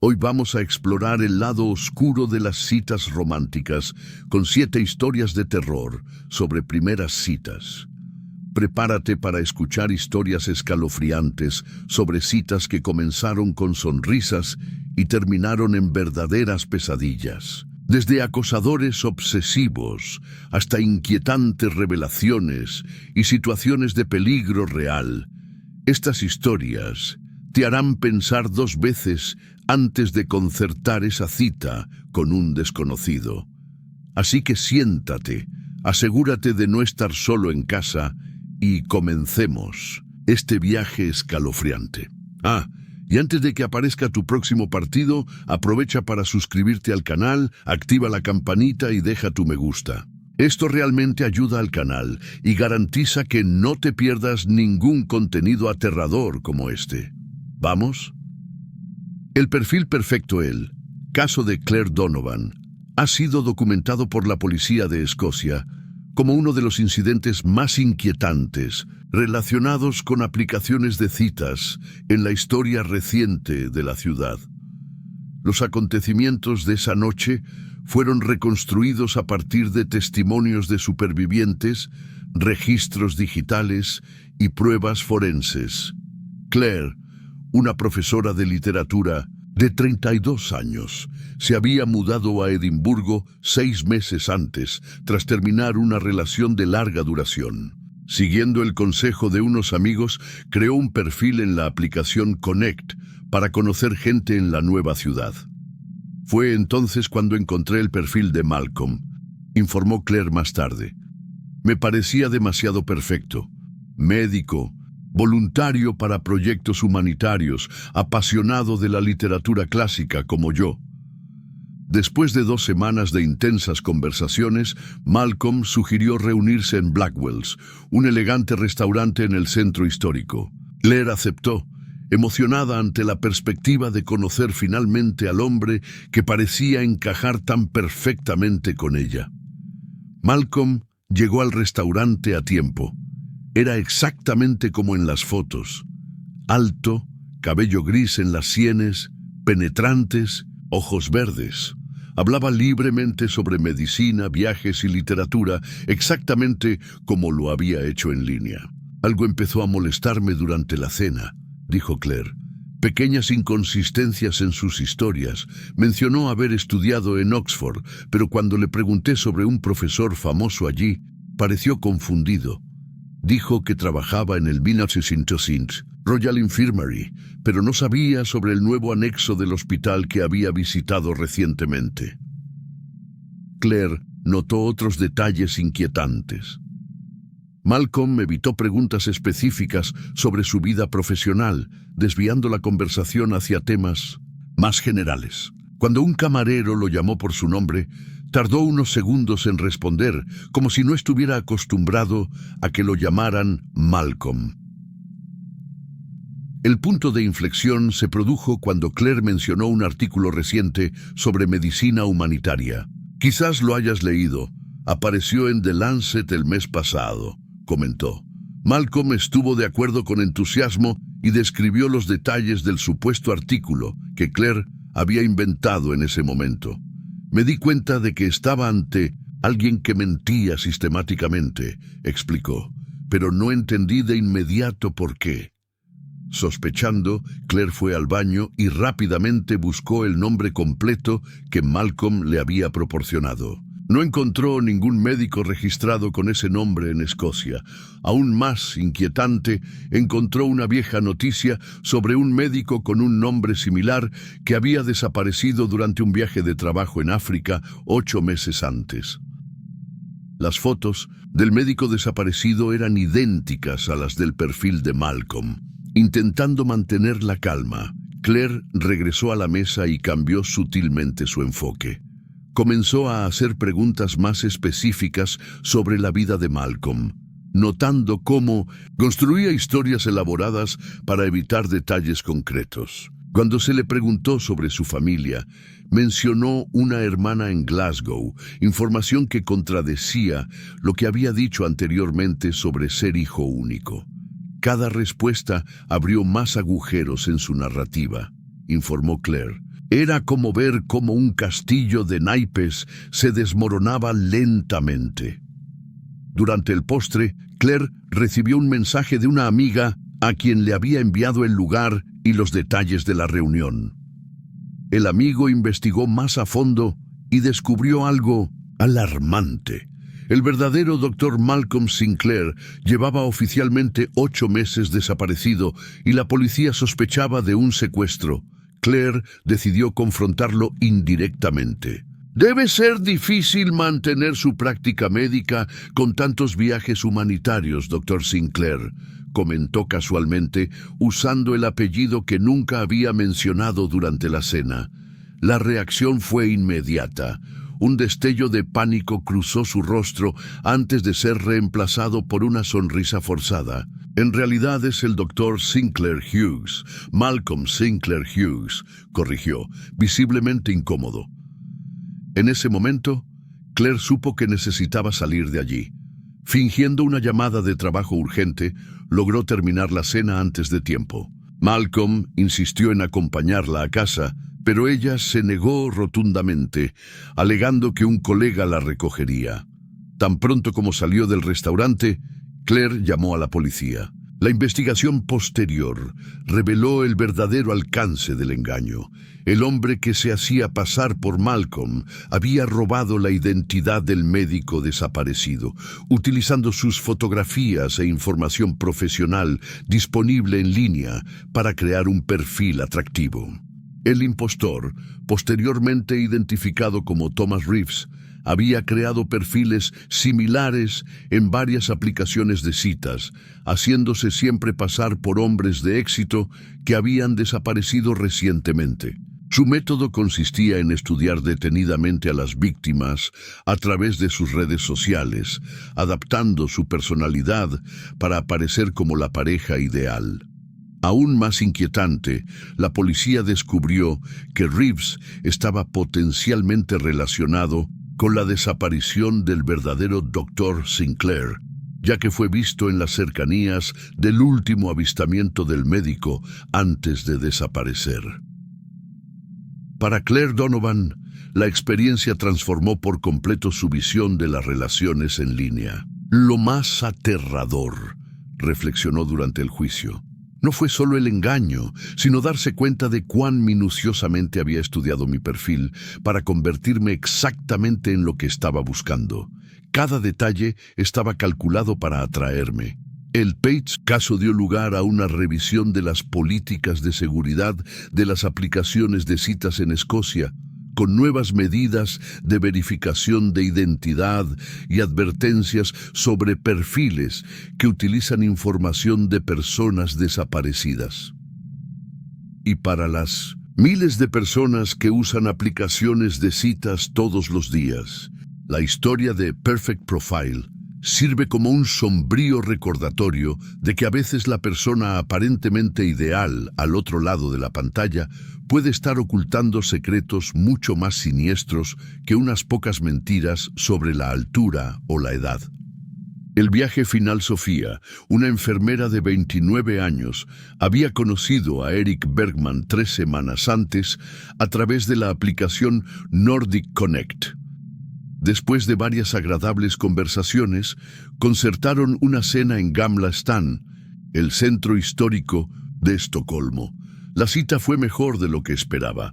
Hoy vamos a explorar el lado oscuro de las citas románticas con 7 historias de terror sobre primeras citas. Prepárate para escuchar historias escalofriantes sobre citas que comenzaron con sonrisas y terminaron en verdaderas pesadillas. Desde acosadores obsesivos hasta inquietantes revelaciones y situaciones de peligro real, estas historias te harán pensar 2 veces antes de concertar esa cita con un desconocido. Así que siéntate, asegúrate de no estar solo en casa y comencemos este viaje escalofriante. Y antes de que aparezca tu próximo partido, aprovecha para suscribirte al canal, activa la campanita y deja tu me gusta. Esto realmente ayuda al canal y garantiza que no te pierdas ningún contenido aterrador como este. ¿Vamos? El perfil perfecto, el caso de Claire Donovan, ha sido documentado por la policía de Escocia como uno de los incidentes más inquietantes relacionados con aplicaciones de citas en la historia reciente de la ciudad. Los acontecimientos de esa noche fueron reconstruidos a partir de testimonios de supervivientes, registros digitales y pruebas forenses. Claire, una profesora de literatura de 32 años, se había mudado a Edimburgo 6 meses antes, tras terminar una relación de larga duración. Siguiendo el consejo de unos amigos, creó un perfil en la aplicación Connect para conocer gente en la nueva ciudad. Fue entonces cuando encontré el perfil de Malcolm, informó Claire más tarde. Me parecía demasiado perfecto. Médico, voluntario para proyectos humanitarios, apasionado de la literatura clásica como yo. Después de 2 semanas de intensas conversaciones, Malcolm sugirió reunirse en Blackwell's, un elegante restaurante en el centro histórico. Claire aceptó, emocionada ante la perspectiva de conocer finalmente al hombre que parecía encajar tan perfectamente con ella. Malcolm llegó al restaurante a tiempo. Era exactamente como en las fotos. Alto, cabello gris en las sienes, penetrantes, ojos verdes. Hablaba libremente sobre medicina, viajes y literatura, exactamente como lo había hecho en línea. Algo empezó a molestarme durante la cena, dijo Claire. Pequeñas inconsistencias en sus historias. Mencionó haber estudiado en Oxford, pero cuando le pregunté sobre un profesor famoso allí, pareció confundido. Dijo que trabajaba en el 1900 Royal Infirmary, pero no sabía sobre el nuevo anexo del hospital que había visitado recientemente. Claire notó otros detalles inquietantes. Malcolm evitó preguntas específicas sobre su vida profesional, desviando la conversación hacia temas más generales. Cuando un camarero lo llamó por su nombre, tardó unos segundos en responder, como si no estuviera acostumbrado a que lo llamaran Malcolm. El punto de inflexión se produjo cuando Claire mencionó un artículo reciente sobre medicina humanitaria. Quizás lo hayas leído. Apareció en The Lancet el mes pasado, comentó. Malcolm estuvo de acuerdo con entusiasmo y describió los detalles del supuesto artículo que Claire había inventado en ese momento. Me di cuenta de que estaba ante alguien que mentía sistemáticamente, explicó, pero no entendí de inmediato por qué. Sospechando, Claire fue al baño y rápidamente buscó el nombre completo que Malcolm le había proporcionado. No encontró ningún médico registrado con ese nombre en Escocia. Aún más inquietante, encontró una vieja noticia sobre un médico con un nombre similar que había desaparecido durante un viaje de trabajo en África 8 meses antes. Las fotos del médico desaparecido eran idénticas a las del perfil de Malcolm. Intentando mantener la calma, Claire regresó a la mesa y cambió sutilmente su enfoque. Comenzó a hacer preguntas más específicas sobre la vida de Malcolm, notando cómo construía historias elaboradas para evitar detalles concretos. Cuando se le preguntó sobre su familia, mencionó una hermana en Glasgow, información que contradecía lo que había dicho anteriormente sobre ser hijo único. Cada respuesta abrió más agujeros en su narrativa, informó Claire. Era como ver cómo un castillo de naipes se desmoronaba lentamente. Durante el postre, Claire recibió un mensaje de una amiga a quien le había enviado el lugar y los detalles de la reunión. El amigo investigó más a fondo y descubrió algo alarmante. El verdadero Dr. Malcolm Sinclair llevaba oficialmente 8 meses desaparecido y la policía sospechaba de un secuestro. Claire decidió confrontarlo indirectamente. «Debe ser difícil mantener su práctica médica con tantos viajes humanitarios, Dr. Sinclair», comentó casualmente, usando el apellido que nunca había mencionado durante la cena. La reacción fue inmediata. Un destello de pánico cruzó su rostro antes de ser reemplazado por una sonrisa forzada. «En realidad es el Dr. Sinclair Hughes, Malcolm Sinclair Hughes», corrigió, visiblemente incómodo. En ese momento, Claire supo que necesitaba salir de allí. Fingiendo una llamada de trabajo urgente, logró terminar la cena antes de tiempo. Malcolm insistió en acompañarla a casa, pero ella se negó rotundamente, alegando que un colega la recogería. Tan pronto como salió del restaurante, Claire llamó a la policía. La investigación posterior reveló el verdadero alcance del engaño. El hombre que se hacía pasar por Malcolm había robado la identidad del médico desaparecido, utilizando sus fotografías e información profesional disponible en línea para crear un perfil atractivo. El impostor, posteriormente identificado como Thomas Reeves, había creado perfiles similares en varias aplicaciones de citas, haciéndose siempre pasar por hombres de éxito que habían desaparecido recientemente. Su método consistía en estudiar detenidamente a las víctimas a través de sus redes sociales, adaptando su personalidad para aparecer como la pareja ideal. Aún más inquietante, la policía descubrió que Reeves estaba potencialmente relacionado con la desaparición del verdadero Dr. Sinclair, ya que fue visto en las cercanías del último avistamiento del médico antes de desaparecer. Para Claire Donovan, la experiencia transformó por completo su visión de las relaciones en línea. Lo más aterrador, reflexionó durante el juicio, no fue solo el engaño, sino darse cuenta de cuán minuciosamente había estudiado mi perfil para convertirme exactamente en lo que estaba buscando. Cada detalle estaba calculado para atraerme. El Page caso dio lugar a una revisión de las políticas de seguridad de las aplicaciones de citas en Escocia, con nuevas medidas de verificación de identidad y advertencias sobre perfiles que utilizan información de personas desaparecidas. Y para las miles de personas que usan aplicaciones de citas todos los días, la historia de Perfect Profile sirve como un sombrío recordatorio de que a veces la persona aparentemente ideal al otro lado de la pantalla puede estar ocultando secretos mucho más siniestros que unas pocas mentiras sobre la altura o la edad. El viaje final Sofía, una enfermera de 29 años, había conocido a Eric Bergman 3 semanas antes a través de la aplicación Nordic Connect. Después de varias agradables conversaciones, concertaron una cena en Gamla stan, el centro histórico de Estocolmo. La cita fue mejor de lo que esperaba.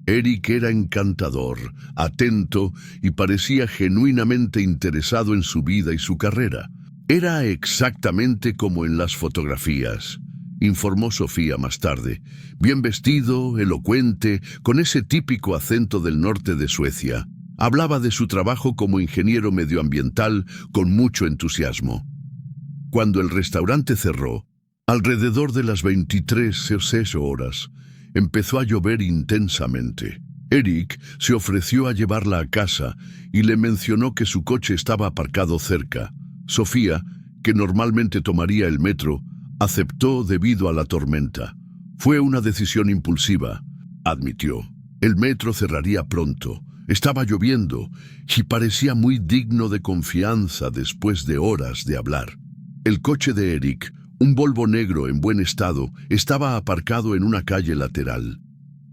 Eric era encantador, atento y parecía genuinamente interesado en su vida y su carrera. Era exactamente como en las fotografías, informó Sofía más tarde. Bien vestido, elocuente, con ese típico acento del norte de Suecia. Hablaba de su trabajo como ingeniero medioambiental con mucho entusiasmo. Cuando el restaurante cerró, alrededor de las 23:06 horas, empezó a llover intensamente. Eric se ofreció a llevarla a casa y le mencionó que su coche estaba aparcado cerca. Sofía, que normalmente tomaría el metro, aceptó debido a la tormenta. Fue una decisión impulsiva, admitió. El metro cerraría pronto. Estaba lloviendo y parecía muy digno de confianza después de horas de hablar. El coche de Eric, un Volvo negro en buen estado, estaba aparcado en una calle lateral.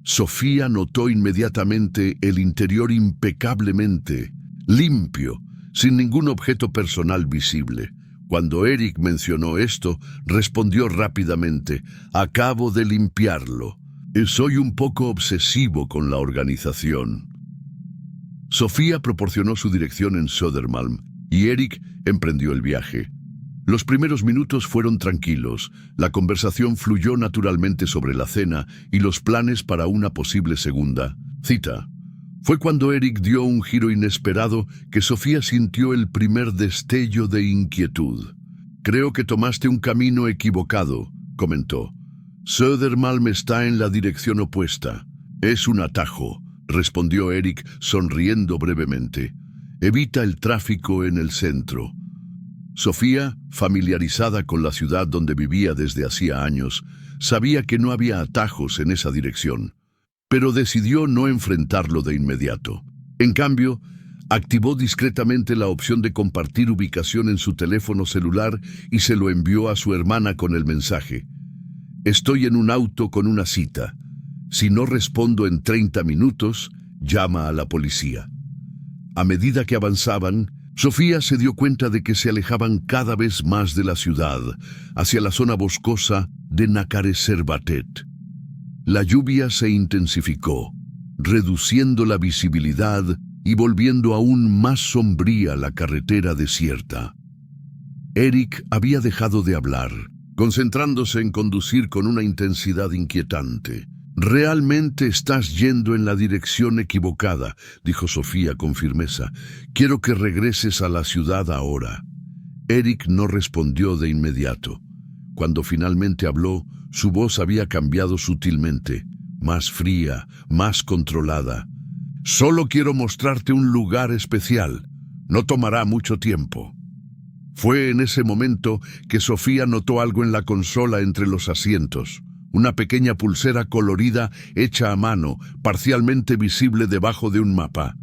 Sofía notó inmediatamente el interior impecablemente limpio, sin ningún objeto personal visible. Cuando Eric mencionó esto, respondió rápidamente: «Acabo de limpiarlo. Soy un poco obsesivo con la organización». Sofía proporcionó su dirección en Södermalm y Eric emprendió el viaje. Los primeros minutos fueron tranquilos, la conversación fluyó naturalmente sobre la cena y los planes para una posible segunda cita. Fue cuando Eric dio un giro inesperado que Sofía sintió el primer destello de inquietud. «Creo que tomaste un camino equivocado», comentó. «Södermalm está en la dirección opuesta. Es un atajo», respondió Eric sonriendo brevemente. «Evita el tráfico en el centro». Sofía, familiarizada con la ciudad donde vivía desde hacía años, sabía que no había atajos en esa dirección, pero decidió no enfrentarlo de inmediato. En cambio, activó discretamente la opción de compartir ubicación en su teléfono celular y se lo envió a su hermana con el mensaje: «Estoy en un auto con una cita. Si no respondo en 30 minutos, llama a la policía». A medida que avanzaban, Sofía se dio cuenta de que se alejaban cada vez más de la ciudad, hacia la zona boscosa de Nakareserbatet. La lluvia se intensificó, reduciendo la visibilidad y volviendo aún más sombría la carretera desierta. Eric había dejado de hablar, concentrándose en conducir con una intensidad inquietante. «Realmente estás yendo en la dirección equivocada», dijo Sofía con firmeza. «Quiero que regreses a la ciudad ahora». Eric no respondió de inmediato. Cuando finalmente habló, su voz había cambiado sutilmente, más fría, más controlada. «Solo quiero mostrarte un lugar especial. No tomará mucho tiempo». Fue en ese momento que Sofía notó algo en la consola entre los asientos. Una pequeña pulsera colorida hecha a mano, parcialmente visible debajo de un mapa.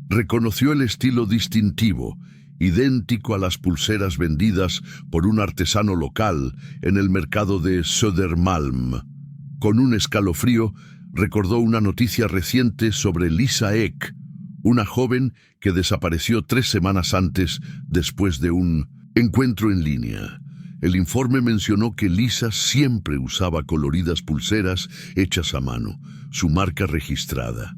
Reconoció el estilo distintivo, idéntico a las pulseras vendidas por un artesano local en el mercado de Södermalm. Con un escalofrío, recordó una noticia reciente sobre Lisa Ek, una joven que desapareció 3 semanas antes después de un encuentro en línea. El informe mencionó que Lisa siempre usaba coloridas pulseras hechas a mano, su marca registrada.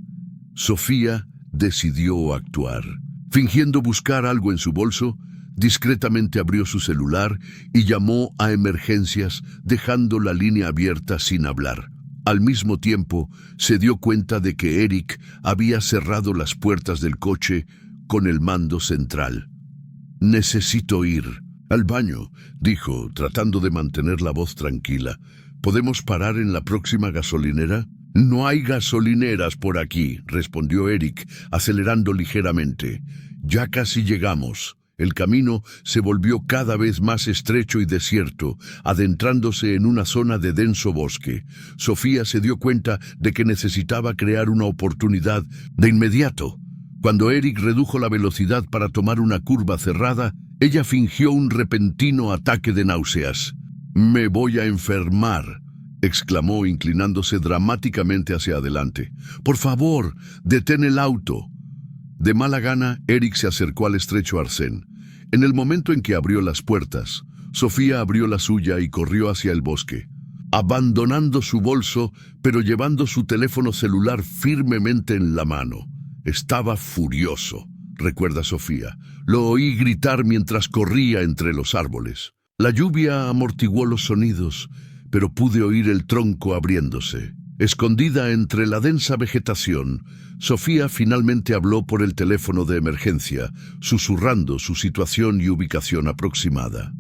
Sofía decidió actuar. Fingiendo buscar algo en su bolso, discretamente abrió su celular y llamó a emergencias, dejando la línea abierta sin hablar. Al mismo tiempo, se dio cuenta de que Eric había cerrado las puertas del coche con el mando central. «Necesito ir al baño», dijo, tratando de mantener la voz tranquila. «¿Podemos parar en la próxima gasolinera?» «No hay gasolineras por aquí», respondió Eric, acelerando ligeramente. «Ya casi llegamos». El camino se volvió cada vez más estrecho y desierto, adentrándose en una zona de denso bosque. Sofía se dio cuenta de que necesitaba crear una oportunidad de inmediato. Cuando Eric redujo la velocidad para tomar una curva cerrada, ella fingió un repentino ataque de náuseas. «Me voy a enfermar», exclamó inclinándose dramáticamente hacia adelante. «Por favor, detén el auto». De mala gana, Eric se acercó al estrecho arcén. En el momento en que abrió las puertas, Sofía abrió la suya y corrió hacia el bosque, abandonando su bolso, pero llevando su teléfono celular firmemente en la mano. Estaba furioso, recuerda Sofía. Lo oí gritar mientras corría entre los árboles. La lluvia amortiguó los sonidos, pero pude oír el tronco abriéndose. Escondida entre la densa vegetación, Sofía finalmente habló por el teléfono de emergencia, susurrando su situación y ubicación aproximada.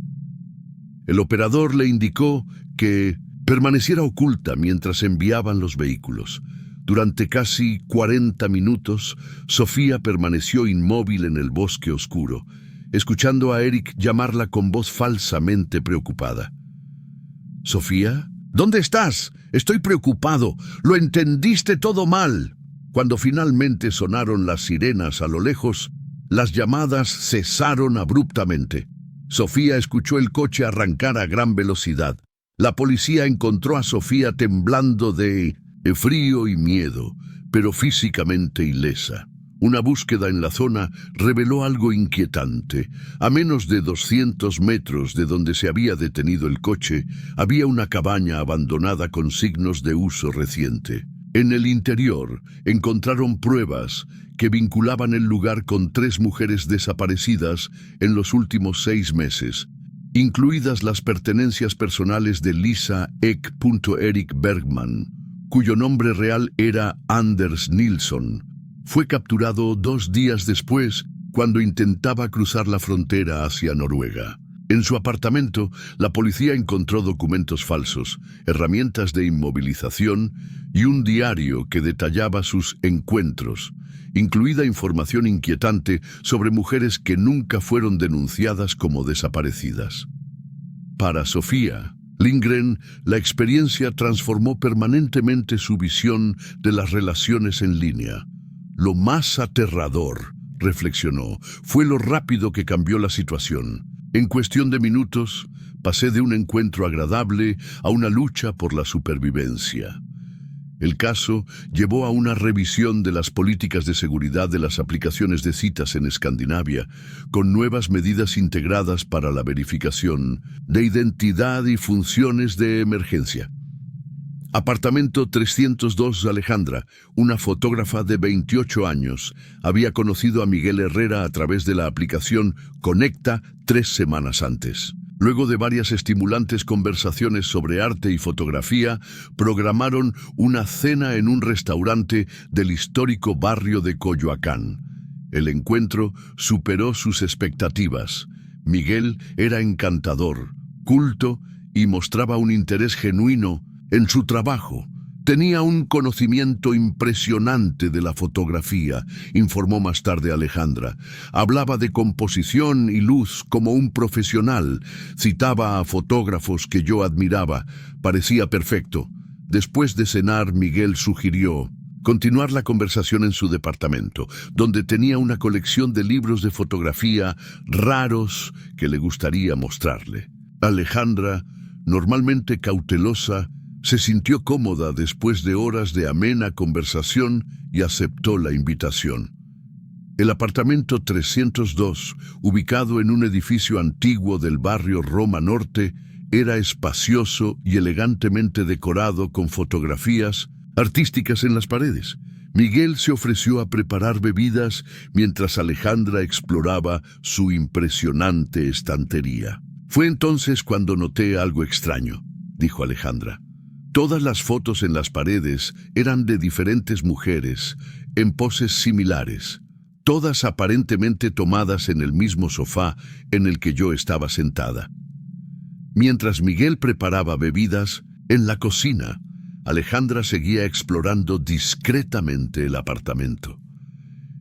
El operador le indicó que permaneciera oculta mientras enviaban los vehículos. Durante casi 40 minutos, Sofía permaneció inmóvil en el bosque oscuro, escuchando a Eric llamarla con voz falsamente preocupada. «¿Sofía? ¿Dónde estás? Estoy preocupado. Lo entendiste todo mal». Cuando finalmente sonaron las sirenas a lo lejos, las llamadas cesaron abruptamente. Sofía escuchó el coche arrancar a gran velocidad. La policía encontró a Sofía temblando de frío y miedo, pero físicamente ilesa. Una búsqueda en la zona reveló algo inquietante. A menos de 200 metros de donde se había detenido el coche, había una cabaña abandonada con signos de uso reciente. En el interior encontraron pruebas que vinculaban el lugar con 3 mujeres desaparecidas en los últimos 6 meses, incluidas las pertenencias personales de Lisa Ek. Erik Bergman, cuyo nombre real era Anders Nilsson. Fue capturado 2 días después cuando intentaba cruzar la frontera hacia Noruega. En su apartamento, la policía encontró documentos falsos, herramientas de inmovilización y un diario que detallaba sus encuentros, incluida información inquietante sobre mujeres que nunca fueron denunciadas como desaparecidas. Para Sofía Lindgren, la experiencia transformó permanentemente su visión de las relaciones en línea. Lo más aterrador, reflexionó, fue lo rápido que cambió la situación. En cuestión de minutos, pasé de un encuentro agradable a una lucha por la supervivencia. El caso llevó a una revisión de las políticas de seguridad de las aplicaciones de citas en Escandinavia, con nuevas medidas integradas para la verificación de identidad y funciones de emergencia. Apartamento 302. Alejandra, una fotógrafa de 28 años, había conocido a Miguel Herrera a través de la aplicación Conecta 3 semanas antes. Luego de varias estimulantes conversaciones sobre arte y fotografía, programaron una cena en un restaurante del histórico barrio de Coyoacán. El encuentro superó sus expectativas. Miguel era encantador, culto y mostraba un interés genuino en su trabajo. Tenía un conocimiento impresionante de la fotografía, informó más tarde Alejandra. Hablaba de composición y luz como un profesional. Citaba a fotógrafos que yo admiraba. Parecía perfecto. Después de cenar, Miguel sugirió continuar la conversación en su departamento, donde tenía una colección de libros de fotografía raros que le gustaría mostrarle. Alejandra, normalmente cautelosa, se sintió cómoda después de horas de amena conversación y aceptó la invitación. El apartamento 302, ubicado en un edificio antiguo del barrio Roma Norte, era espacioso y elegantemente decorado con fotografías artísticas en las paredes. Miguel se ofreció a preparar bebidas mientras Alejandra exploraba su impresionante estantería. Fue entonces cuando noté algo extraño, dijo Alejandra. Todas las fotos en las paredes eran de diferentes mujeres, en poses similares, todas aparentemente tomadas en el mismo sofá en el que yo estaba sentada. Mientras Miguel preparaba bebidas, en la cocina, Alejandra seguía explorando discretamente el apartamento.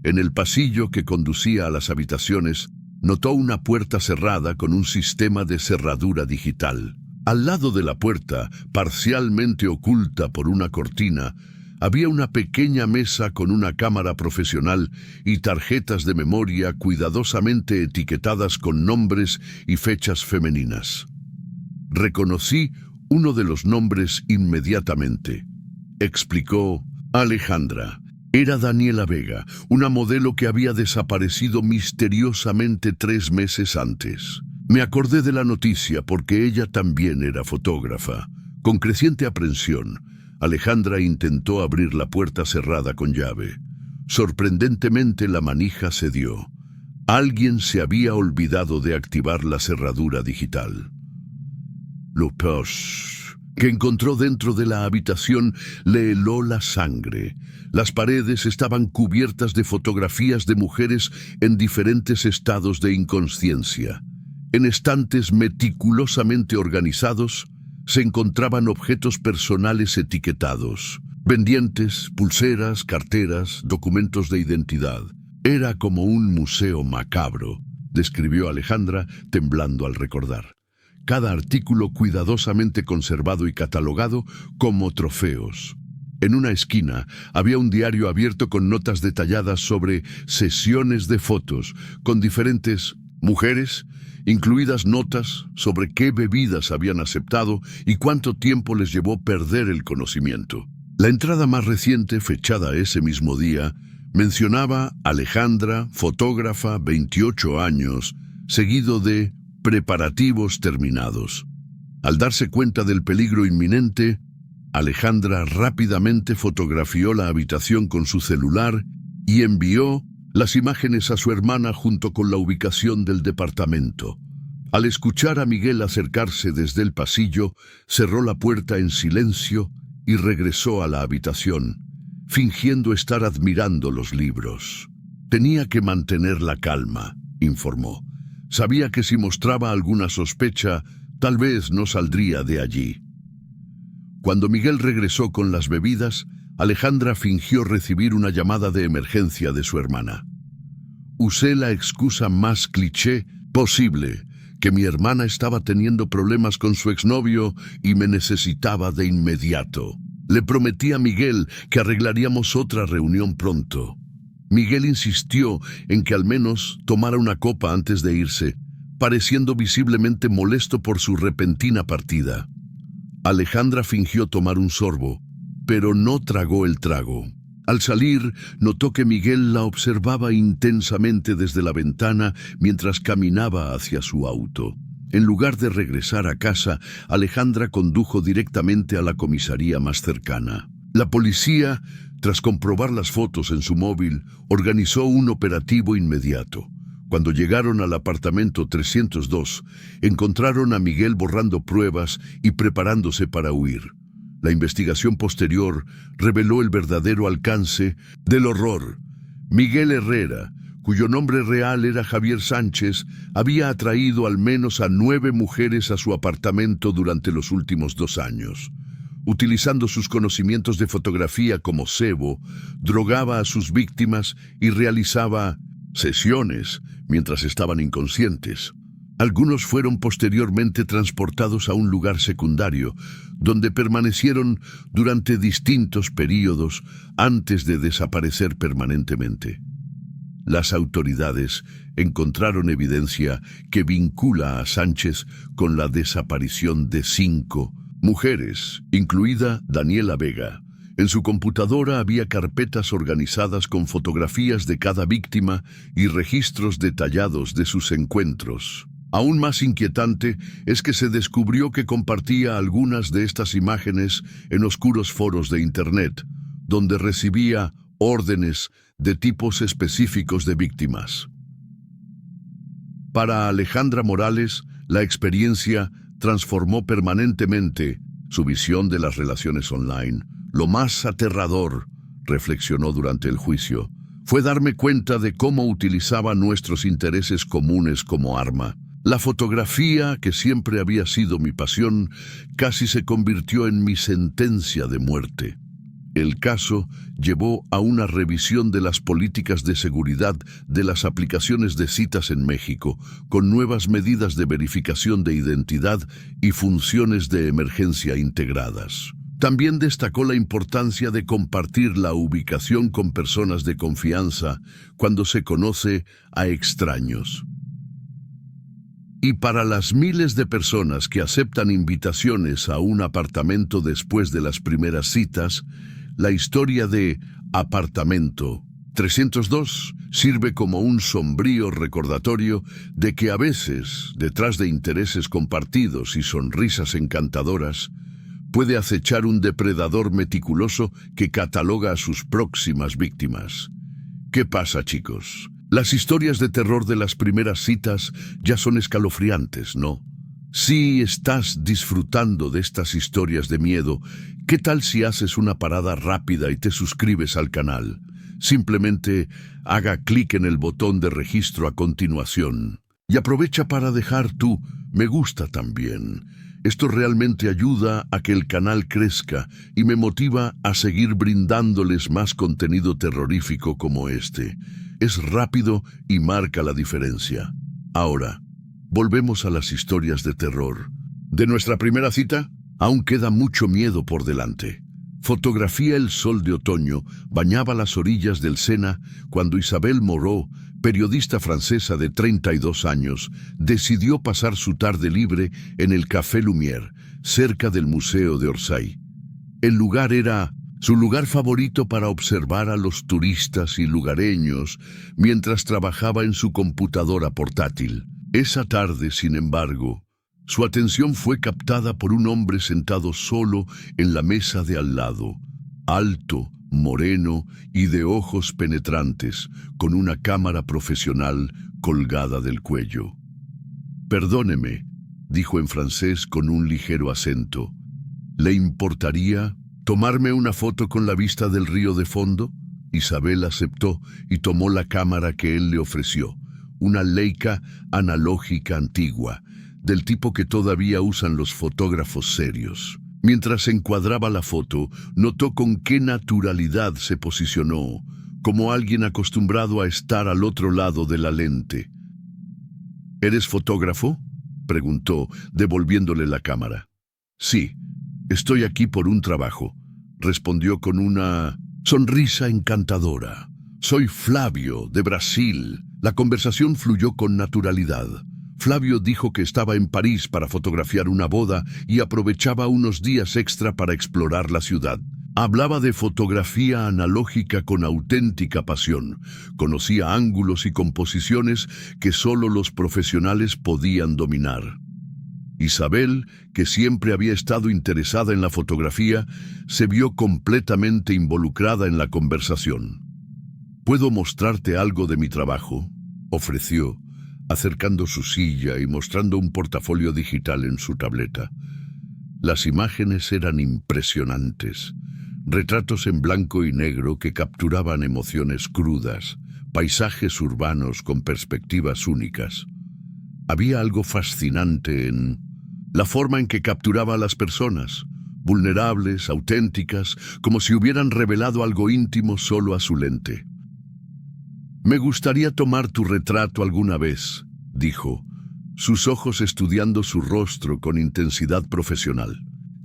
En el pasillo que conducía a las habitaciones, notó una puerta cerrada con un sistema de cerradura digital. Al lado de la puerta, parcialmente oculta por una cortina, había una pequeña mesa con una cámara profesional y tarjetas de memoria cuidadosamente etiquetadas con nombres y fechas femeninas. Reconocí uno de los nombres inmediatamente. Explicó Alejandra. Era Daniela Vega, una modelo que había desaparecido misteriosamente 3 meses antes. Me acordé de la noticia porque ella también era fotógrafa. Con creciente aprensión, Alejandra intentó abrir la puerta cerrada con llave. Sorprendentemente, la manija cedió. Alguien se había olvidado de activar la cerradura digital. Lopez, que encontró dentro de la habitación, le heló la sangre. Las paredes estaban cubiertas de fotografías de mujeres en diferentes estados de inconsciencia. En estantes meticulosamente organizados se encontraban objetos personales etiquetados, pendientes, pulseras, carteras, documentos de identidad. Era como un museo macabro, describió Alejandra, temblando al recordar. Cada artículo cuidadosamente conservado y catalogado como trofeos. En una esquina había un diario abierto con notas detalladas sobre sesiones de fotos con diferentes mujeres, incluidas notas sobre qué bebidas habían aceptado y cuánto tiempo les llevó perder el conocimiento. La entrada más reciente, fechada ese mismo día, mencionaba Alejandra, fotógrafa, 28 años, seguido de preparativos terminados. Al darse cuenta del peligro inminente, Alejandra rápidamente fotografió la habitación con su celular y envió las imágenes a su hermana junto con la ubicación del departamento. Al escuchar a Miguel acercarse desde el pasillo, cerró la puerta en silencio y regresó a la habitación, fingiendo estar admirando los libros. Tenía que mantener la calma, informó. Sabía que si mostraba alguna sospecha, tal vez no saldría de allí. Cuando Miguel regresó con las bebidas, Alejandra fingió recibir una llamada de emergencia de su hermana. Usé la excusa más cliché posible, que mi hermana estaba teniendo problemas con su exnovio y me necesitaba de inmediato. Le prometí a Miguel que arreglaríamos otra reunión pronto. Miguel insistió en que al menos tomara una copa antes de irse, pareciendo visiblemente molesto por su repentina partida. Alejandra fingió tomar un sorbo, pero no tragó el trago. Al salir, notó que Miguel la observaba intensamente desde la ventana mientras caminaba hacia su auto. En lugar de regresar a casa, Alejandra condujo directamente a la comisaría más cercana. La policía, tras comprobar las fotos en su móvil, organizó un operativo inmediato. Cuando llegaron al apartamento 302, encontraron a Miguel borrando pruebas y preparándose para huir. La investigación posterior reveló el verdadero alcance del horror. Miguel Herrera, cuyo nombre real era Javier Sánchez, había atraído al menos a 9 mujeres a su apartamento durante los últimos 2 años. Utilizando sus conocimientos de fotografía como cebo, drogaba a sus víctimas y realizaba sesiones mientras estaban inconscientes. Algunos fueron posteriormente transportados a un lugar secundario, donde permanecieron durante distintos períodos antes de desaparecer permanentemente. Las autoridades encontraron evidencia que vincula a Sánchez con la desaparición de 5 mujeres, incluida Daniela Vega. En su computadora había carpetas organizadas con fotografías de cada víctima y registros detallados de sus encuentros. Aún más inquietante es que se descubrió que compartía algunas de estas imágenes en oscuros foros de Internet, donde recibía órdenes de tipos específicos de víctimas. Para Alejandra Morales, la experiencia transformó permanentemente su visión de las relaciones online. Lo más aterrador, reflexionó durante el juicio, fue darme cuenta de cómo utilizaba nuestros intereses comunes como arma. La fotografía, que siempre había sido mi pasión, casi se convirtió en mi sentencia de muerte. El caso llevó a una revisión de las políticas de seguridad de las aplicaciones de citas en México, con nuevas medidas de verificación de identidad y funciones de emergencia integradas. También destacó la importancia de compartir la ubicación con personas de confianza cuando se conoce a extraños. Y para las miles de personas que aceptan invitaciones a un apartamento después de las primeras citas, la historia de Apartamento 302 sirve como un sombrío recordatorio de que a veces, detrás de intereses compartidos y sonrisas encantadoras, puede acechar un depredador meticuloso que cataloga a sus próximas víctimas. ¿Qué pasa, chicos? Las historias de terror de las primeras citas ya son escalofriantes, ¿no? Si estás disfrutando de estas historias de miedo, ¿qué tal si haces una parada rápida y te suscribes al canal? Simplemente haga clic en el botón de registro a continuación. Y aprovecha para dejar tu me gusta también. Esto realmente ayuda a que el canal crezca y me motiva a seguir brindándoles más contenido terrorífico como este. Es rápido y marca la diferencia. Ahora, volvemos a las historias de terror. De nuestra primera cita, aún queda mucho miedo por delante. Fotografía el sol de otoño bañaba las orillas del Sena cuando Isabelle Moreau, periodista francesa de 32 años, decidió pasar su tarde libre en el Café Lumière, cerca del Museo de Orsay. El lugar era su lugar favorito para observar a los turistas y lugareños mientras trabajaba en su computadora portátil. Esa tarde, sin embargo, su atención fue captada por un hombre sentado solo en la mesa de al lado, alto, moreno y de ojos penetrantes, con una cámara profesional colgada del cuello. «Perdóneme», dijo en francés con un ligero acento. «¿Le importaría tomarme una foto con la vista del río de fondo?» Isabel aceptó y tomó la cámara que él le ofreció, una Leica analógica antigua, del tipo que todavía usan los fotógrafos serios. Mientras encuadraba la foto, notó con qué naturalidad se posicionó, como alguien acostumbrado a estar al otro lado de la lente. «¿Eres fotógrafo?», preguntó, devolviéndole la cámara. «Sí, estoy aquí por un trabajo», respondió con una sonrisa encantadora. «Soy Flavio, de Brasil». La conversación fluyó con naturalidad. Flavio dijo que estaba en París para fotografiar una boda y aprovechaba unos días extra para explorar la ciudad. Hablaba de fotografía analógica con auténtica pasión. Conocía ángulos y composiciones que solo los profesionales podían dominar. Isabel, que siempre había estado interesada en la fotografía, se vio completamente involucrada en la conversación. «¿Puedo mostrarte algo de mi trabajo?», ofreció, acercando su silla y mostrando un portafolio digital en su tableta. Las imágenes eran impresionantes. Retratos en blanco y negro que capturaban emociones crudas, paisajes urbanos con perspectivas únicas. Había algo fascinante en la forma en que capturaba a las personas, vulnerables, auténticas, como si hubieran revelado algo íntimo solo a su lente. «Me gustaría tomar tu retrato alguna vez», dijo, sus ojos estudiando su rostro con intensidad profesional.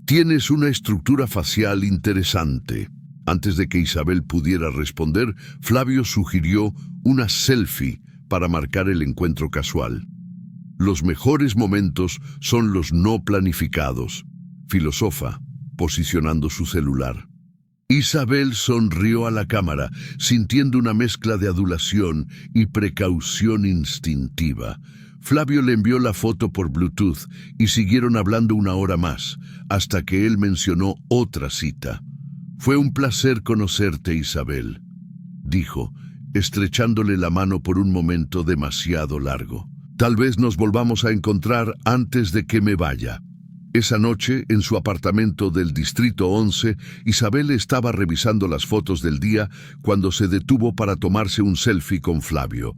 «Tienes una estructura facial interesante». Antes de que Isabel pudiera responder, Flavio sugirió una selfie para marcar el encuentro casual. «Los mejores momentos son los no planificados», filosofa, posicionando su celular. Isabel sonrió a la cámara, sintiendo una mezcla de adulación y precaución instintiva. Flavio le envió la foto por Bluetooth y siguieron hablando una hora más, hasta que él mencionó otra cita. «Fue un placer conocerte, Isabel», dijo, estrechándole la mano por un momento demasiado largo. «Tal vez nos volvamos a encontrar antes de que me vaya». Esa noche, en su apartamento del Distrito 11, Isabel estaba revisando las fotos del día cuando se detuvo para tomarse un selfie con Flavio.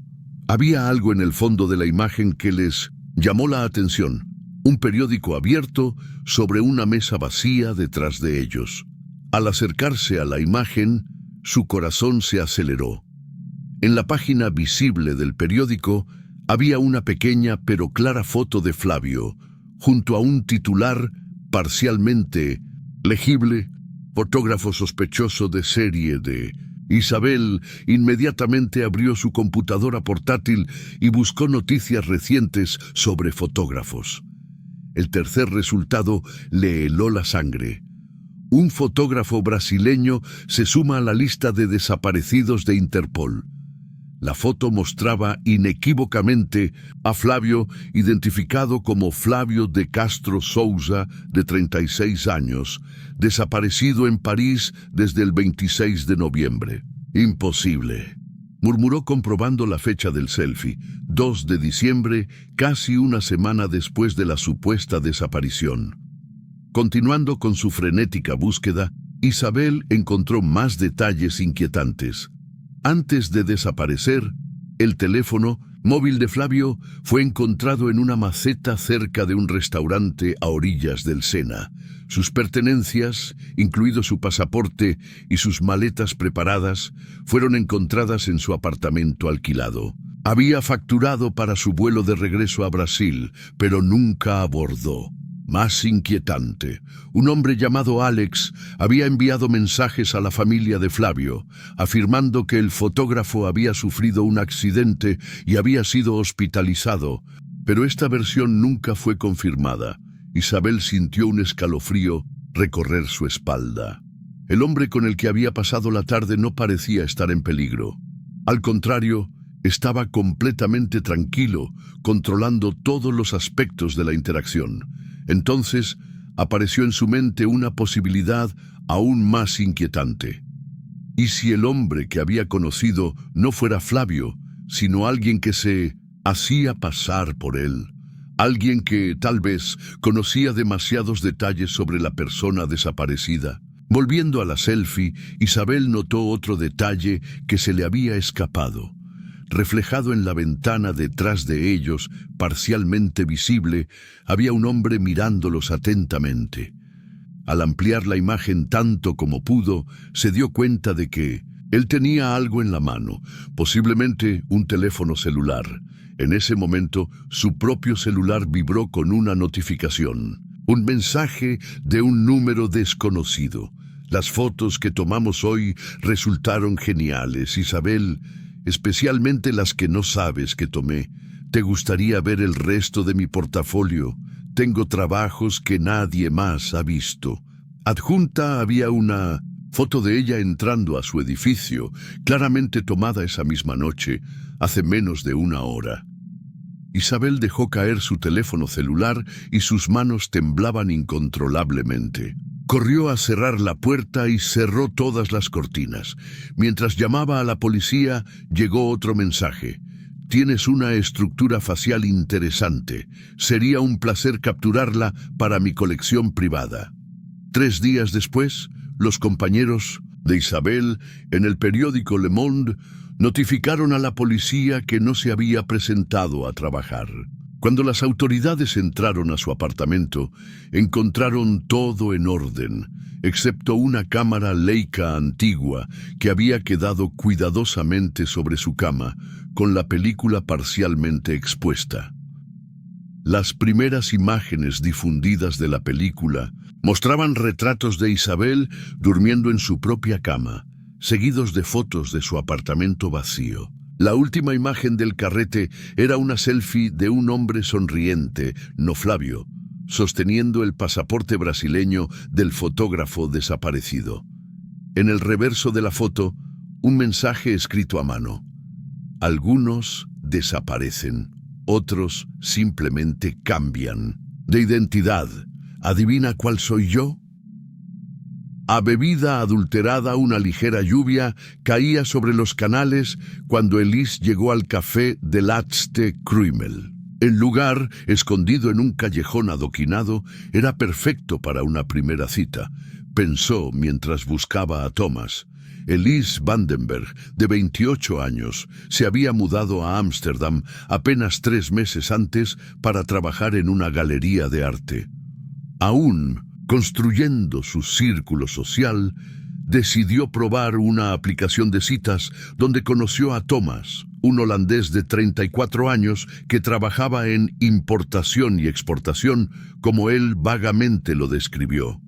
Había algo en el fondo de la imagen que les llamó la atención: un periódico abierto sobre una mesa vacía detrás de ellos. Al acercarse a la imagen, su corazón se aceleró. En la página visible del periódico había una pequeña pero clara foto de Flavio, junto a un titular parcialmente legible: «Fotógrafo sospechoso de serie de». Isabel inmediatamente abrió su computadora portátil y buscó noticias recientes sobre fotógrafos. El tercer resultado le heló la sangre. Un fotógrafo brasileño se suma a la lista de desaparecidos de Interpol. La foto mostraba inequívocamente a Flavio, identificado como Flavio de Castro Souza, de 36 años, desaparecido en París desde el 26 de noviembre. «Imposible», murmuró comprobando la fecha del selfie, 2 de diciembre, casi una semana después de la supuesta desaparición. Continuando con su frenética búsqueda, Isabel encontró más detalles inquietantes. Antes de desaparecer, el teléfono móvil de Flavio fue encontrado en una maceta cerca de un restaurante a orillas del Sena. Sus pertenencias, incluido su pasaporte y sus maletas preparadas, fueron encontradas en su apartamento alquilado. Había facturado para su vuelo de regreso a Brasil, pero nunca abordó. Más inquietante, un hombre llamado Alex había enviado mensajes a la familia de Flavio, afirmando que el fotógrafo había sufrido un accidente y había sido hospitalizado, pero esta versión nunca fue confirmada. Isabel sintió un escalofrío recorrer su espalda. El hombre con el que había pasado la tarde no parecía estar en peligro. Al contrario, estaba completamente tranquilo, controlando todos los aspectos de la interacción. Entonces, apareció en su mente una posibilidad aún más inquietante. ¿Y si el hombre que había conocido no fuera Flavio, sino alguien que se hacía pasar por él? Alguien que, tal vez, conocía demasiados detalles sobre la persona desaparecida. Volviendo a la selfie, Isabel notó otro detalle que se le había escapado. Reflejado en la ventana detrás de ellos, parcialmente visible, había un hombre mirándolos atentamente. Al ampliar la imagen tanto como pudo, se dio cuenta de que él tenía algo en la mano, posiblemente un teléfono celular. En ese momento, su propio celular vibró con una notificación. Un mensaje de un número desconocido. Las fotos que tomamos hoy resultaron geniales, Isabel, especialmente las que no sabes que tomé. ¿Te gustaría ver el resto de mi portafolio? Tengo trabajos que nadie más ha visto. Adjunta había una foto de ella entrando a su edificio, claramente tomada esa misma noche, hace menos de una hora. Isabel dejó caer su teléfono celular y sus manos temblaban incontrolablemente. Corrió a cerrar la puerta y cerró todas las cortinas. Mientras llamaba a la policía, llegó otro mensaje. Tienes una estructura facial interesante. Sería un placer capturarla para mi colección privada. 3 días después, los compañeros de Isabel en el periódico Le Monde notificaron a la policía que no se había presentado a trabajar. Cuando las autoridades entraron a su apartamento, encontraron todo en orden, excepto una cámara Leica antigua que había quedado cuidadosamente sobre su cama, con la película parcialmente expuesta. Las primeras imágenes difundidas de la película mostraban retratos de Isabel durmiendo en su propia cama, seguidos de fotos de su apartamento vacío. La última imagen del carrete era una selfie de un hombre sonriente, no Flavio, sosteniendo el pasaporte brasileño del fotógrafo desaparecido. En el reverso de la foto, un mensaje escrito a mano. Algunos desaparecen, otros simplemente cambian de identidad. ¿Adivina cuál soy yo? A bebida adulterada, una ligera lluvia caía sobre los canales cuando Elise llegó al café de Laatste Krümel. El lugar, escondido en un callejón adoquinado, era perfecto para una primera cita, pensó mientras buscaba a Thomas. Elise Vandenberg, de 28 años, se había mudado a Ámsterdam apenas 3 meses antes para trabajar en una galería de arte. Aún construyendo su círculo social, decidió probar una aplicación de citas donde conoció a Thomas, un holandés de 34 años que trabajaba en importación y exportación, como él vagamente lo describió.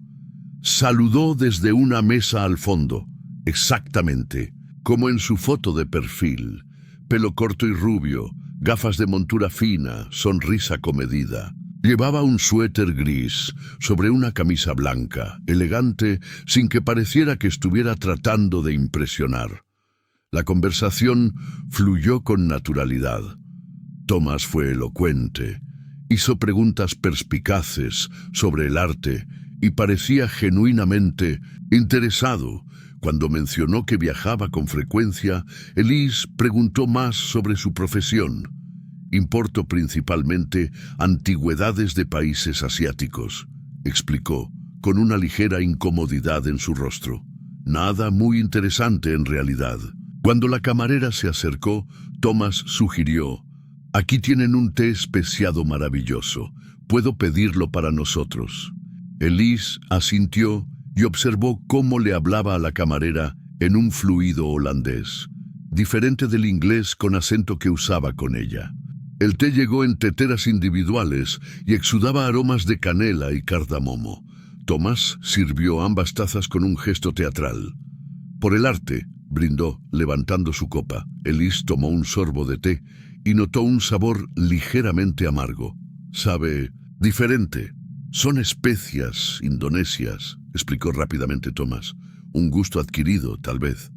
Saludó desde una mesa al fondo, exactamente como en su foto de perfil, pelo corto y rubio, gafas de montura fina, sonrisa comedida. Llevaba un suéter gris sobre una camisa blanca, elegante, sin que pareciera que estuviera tratando de impresionar. La conversación fluyó con naturalidad. Thomas fue elocuente, hizo preguntas perspicaces sobre el arte y parecía genuinamente interesado. Cuando mencionó que viajaba con frecuencia, Elise preguntó más sobre su profesión. Importo principalmente antigüedades de países asiáticos, explicó, con una ligera incomodidad en su rostro. Nada muy interesante en realidad. Cuando la camarera se acercó, Thomas sugirió, «Aquí tienen un té especiado maravilloso. Puedo pedirlo para nosotros». Elise asintió y observó cómo le hablaba a la camarera en un fluido holandés, diferente del inglés con acento que usaba con ella. El té llegó en teteras individuales y exudaba aromas de canela y cardamomo. Thomas sirvió ambas tazas con un gesto teatral. «Por el arte», brindó, levantando su copa. Elise tomó un sorbo de té y notó un sabor ligeramente amargo. «Sabe diferente. Son especias indonesias», explicó rápidamente Thomas. un gusto adquirido, tal vez.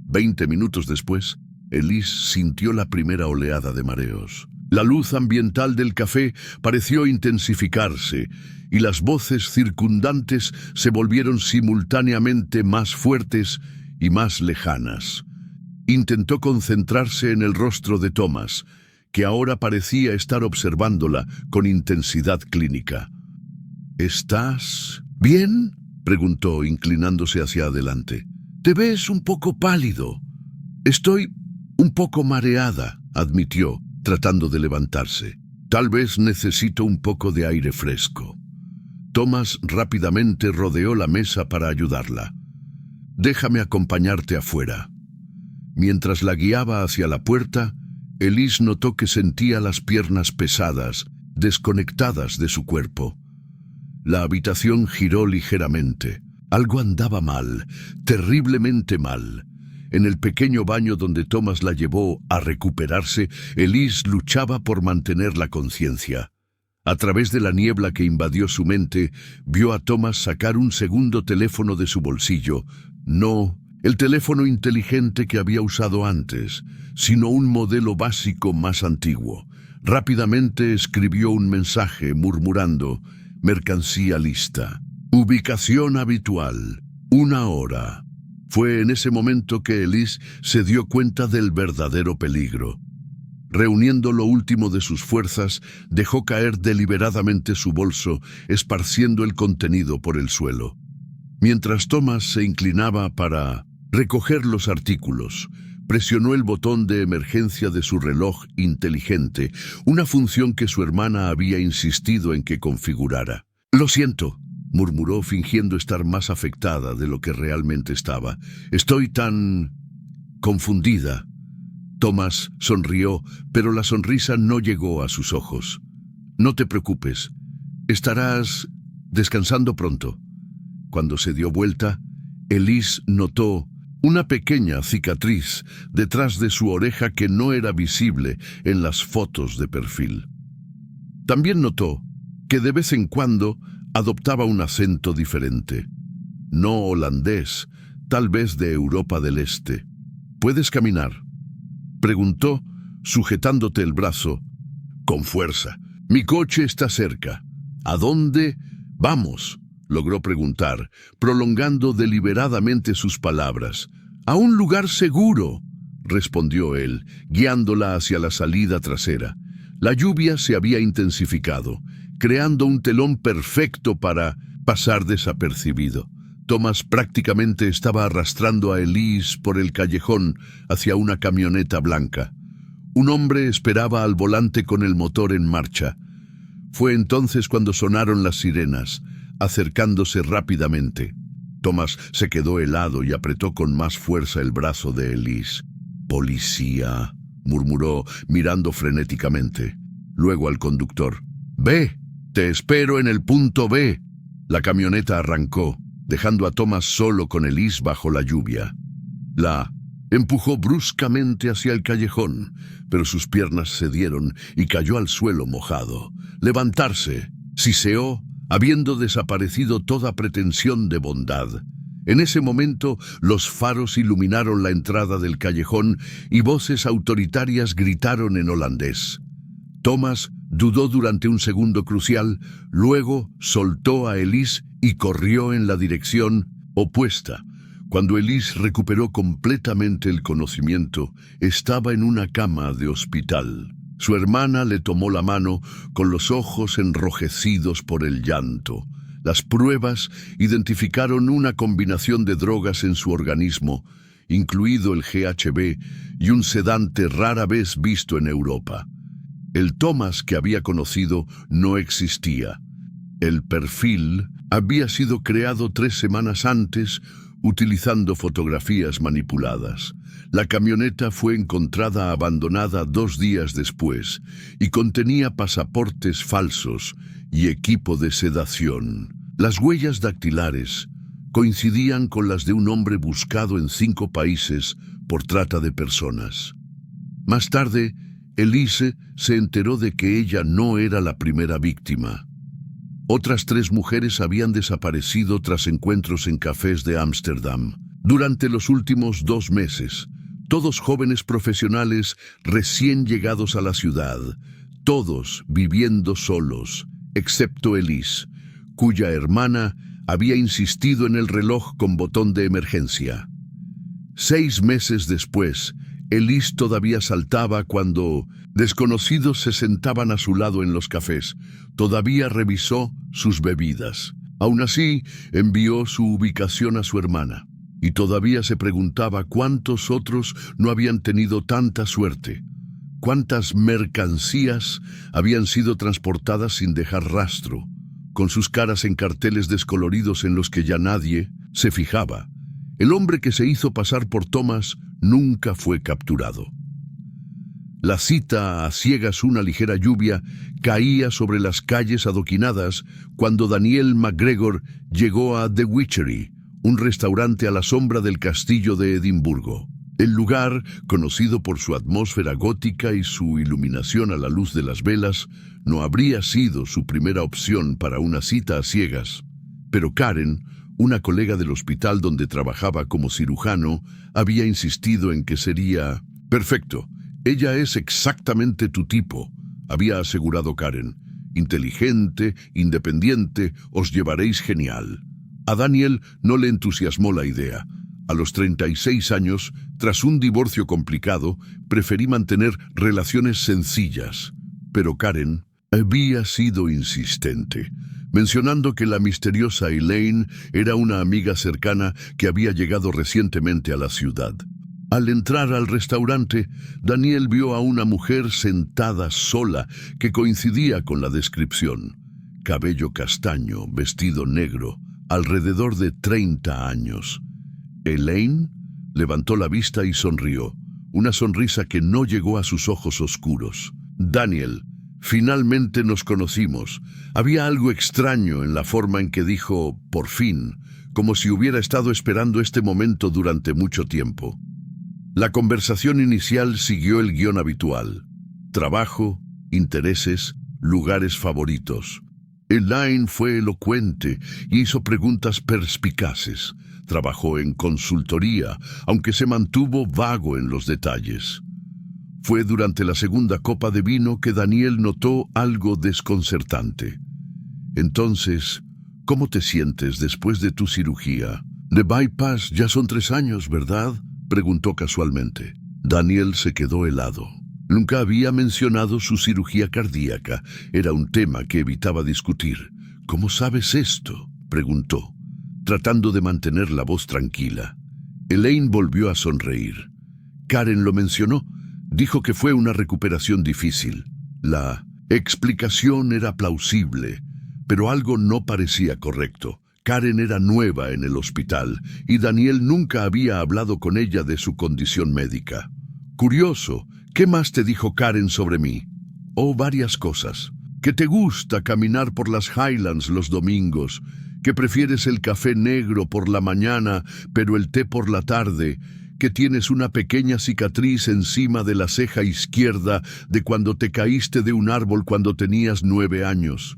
20 minutos después, Elise sintió la primera oleada de mareos. La luz ambiental del café pareció intensificarse y las voces circundantes se volvieron simultáneamente más fuertes y más lejanas. Intentó concentrarse en el rostro de Thomas, que ahora parecía estar observándola con intensidad clínica. ¿Estás bien?, preguntó, inclinándose hacia adelante. Te ves un poco pálido. Estoy un poco mareada, admitió, tratando de levantarse. Tal vez necesito un poco de aire fresco. Thomas rápidamente rodeó la mesa para ayudarla. Déjame acompañarte afuera. Mientras la guiaba hacia la puerta, Elise notó que sentía las piernas pesadas, desconectadas de su cuerpo. La habitación giró ligeramente. Algo andaba mal, terriblemente mal. En el pequeño baño donde Thomas la llevó a recuperarse, Elise luchaba por mantener la conciencia. A través de la niebla que invadió su mente, vio a Thomas sacar un segundo teléfono de su bolsillo. No el teléfono inteligente que había usado antes, sino un modelo básico más antiguo. Rápidamente escribió un mensaje murmurando: mercancía lista. Ubicación habitual. 1 hora. Fue en ese momento que Elise se dio cuenta del verdadero peligro. Reuniendo lo último de sus fuerzas, dejó caer deliberadamente su bolso, esparciendo el contenido por el suelo. Mientras Thomas se inclinaba para recoger los artículos, presionó el botón de emergencia de su reloj inteligente, una función que su hermana había insistido en que configurara. «Lo siento», murmuró, fingiendo estar más afectada de lo que realmente estaba. «Estoy tan confundida». Thomas sonrió, pero la sonrisa no llegó a sus ojos. «No te preocupes. Estarás descansando pronto». Cuando se dio vuelta, Elise notó una pequeña cicatriz detrás de su oreja que no era visible en las fotos de perfil. También notó que de vez en cuando adoptaba un acento diferente. No holandés, tal vez de Europa del Este. «¿Puedes caminar?», preguntó, sujetándote el brazo con fuerza. «Mi coche está cerca». «¿A dónde vamos?», logró preguntar, prolongando deliberadamente sus palabras. «A un lugar seguro», respondió él, guiándola hacia la salida trasera. La lluvia se había intensificado, creando un telón perfecto para pasar desapercibido. Thomas prácticamente estaba arrastrando a Elise por el callejón hacia una camioneta blanca. Un hombre esperaba al volante con el motor en marcha. Fue entonces cuando sonaron las sirenas, acercándose rápidamente. Thomas se quedó helado y apretó con más fuerza el brazo de Elise. «Policía», murmuró, mirando frenéticamente. Luego al conductor. «Ve, te espero en el punto B». La camioneta arrancó, dejando a Thomas solo con Elise bajo la lluvia. La empujó bruscamente hacia el callejón, pero sus piernas cedieron y cayó al suelo mojado. Levantarse, siseó, habiendo desaparecido toda pretensión de bondad. En ese momento, los faros iluminaron la entrada del callejón y voces autoritarias gritaron en holandés. Thomas dudó durante un segundo crucial, luego soltó a Elise y corrió en la dirección opuesta. Cuando Elise recuperó completamente el conocimiento, estaba en una cama de hospital. Su hermana le tomó la mano con los ojos enrojecidos por el llanto. Las pruebas identificaron una combinación de drogas en su organismo, incluido el GHB y un sedante rara vez visto en Europa. El Thomas que había conocido no existía. El perfil había sido creado 3 semanas antes, utilizando fotografías manipuladas. La camioneta fue encontrada abandonada 2 días después y contenía pasaportes falsos y equipo de sedación. Las huellas dactilares coincidían con las de un hombre buscado en 5 países por trata de personas. Más tarde, Elise se enteró de que ella no era la primera víctima. Otras 3 mujeres habían desaparecido tras encuentros en cafés de Ámsterdam. Durante los últimos 2 meses, todos jóvenes profesionales recién llegados a la ciudad, todos viviendo solos, excepto Elise, cuya hermana había insistido en el reloj con botón de emergencia. 6 meses después, Elise todavía saltaba cuando desconocidos se sentaban a su lado en los cafés. Todavía revisó sus bebidas. Aún así, envió su ubicación a su hermana. Y todavía se preguntaba cuántos otros no habían tenido tanta suerte. Cuántas mercancías habían sido transportadas sin dejar rastro, con sus caras en carteles descoloridos en los que ya nadie se fijaba. El hombre que se hizo pasar por Thomas nunca fue capturado. La cita a ciegas, una ligera lluvia, caía sobre las calles adoquinadas cuando Daniel MacGregor llegó a The Witchery, un restaurante a la sombra del castillo de Edimburgo. El lugar, conocido por su atmósfera gótica y su iluminación a la luz de las velas, no habría sido su primera opción para una cita a ciegas. Pero Karen, una colega del hospital donde trabajaba como cirujano, había insistido en que sería perfecto. Ella es exactamente tu tipo, había asegurado Karen. Inteligente, independiente, os llevaréis genial. A Daniel no le entusiasmó la idea. A los 36 años, tras un divorcio complicado, preferí mantener relaciones sencillas. Pero Karen había sido insistente, mencionando que la misteriosa Elaine era una amiga cercana que había llegado recientemente a la ciudad. Al entrar al restaurante, Daniel vio a una mujer sentada sola que coincidía con la descripción. Cabello castaño, vestido negro, alrededor de 30 años. Elaine levantó la vista y sonrió, una sonrisa que no llegó a sus ojos oscuros. Daniel, finalmente nos conocimos. Había algo extraño en la forma en que dijo, por fin, como si hubiera estado esperando este momento durante mucho tiempo. La conversación inicial siguió el guión habitual. Trabajo, intereses, lugares favoritos. Elaine fue elocuente y hizo preguntas perspicaces. Trabajó en consultoría, aunque se mantuvo vago en los detalles. Fue durante la segunda copa de vino que Daniel notó algo desconcertante. Entonces, ¿cómo te sientes después de tu cirugía? De bypass ya son 3 años, ¿verdad?, preguntó casualmente. Daniel se quedó helado. Nunca había mencionado su cirugía cardíaca. Era un tema que evitaba discutir. ¿Cómo sabes esto?, preguntó, tratando de mantener la voz tranquila. Elaine volvió a sonreír. Karen lo mencionó. Dijo que fue una recuperación difícil. La explicación era plausible, pero algo no parecía correcto. Karen era nueva en el hospital y Daniel nunca había hablado con ella de su condición médica. Curioso, ¿qué más te dijo Karen sobre mí? Oh, varias cosas. Que te gusta caminar por las Highlands los domingos, que prefieres el café negro por la mañana, pero el té por la tarde, que tienes una pequeña cicatriz encima de la ceja izquierda de cuando te caíste de un árbol cuando tenías 9 años.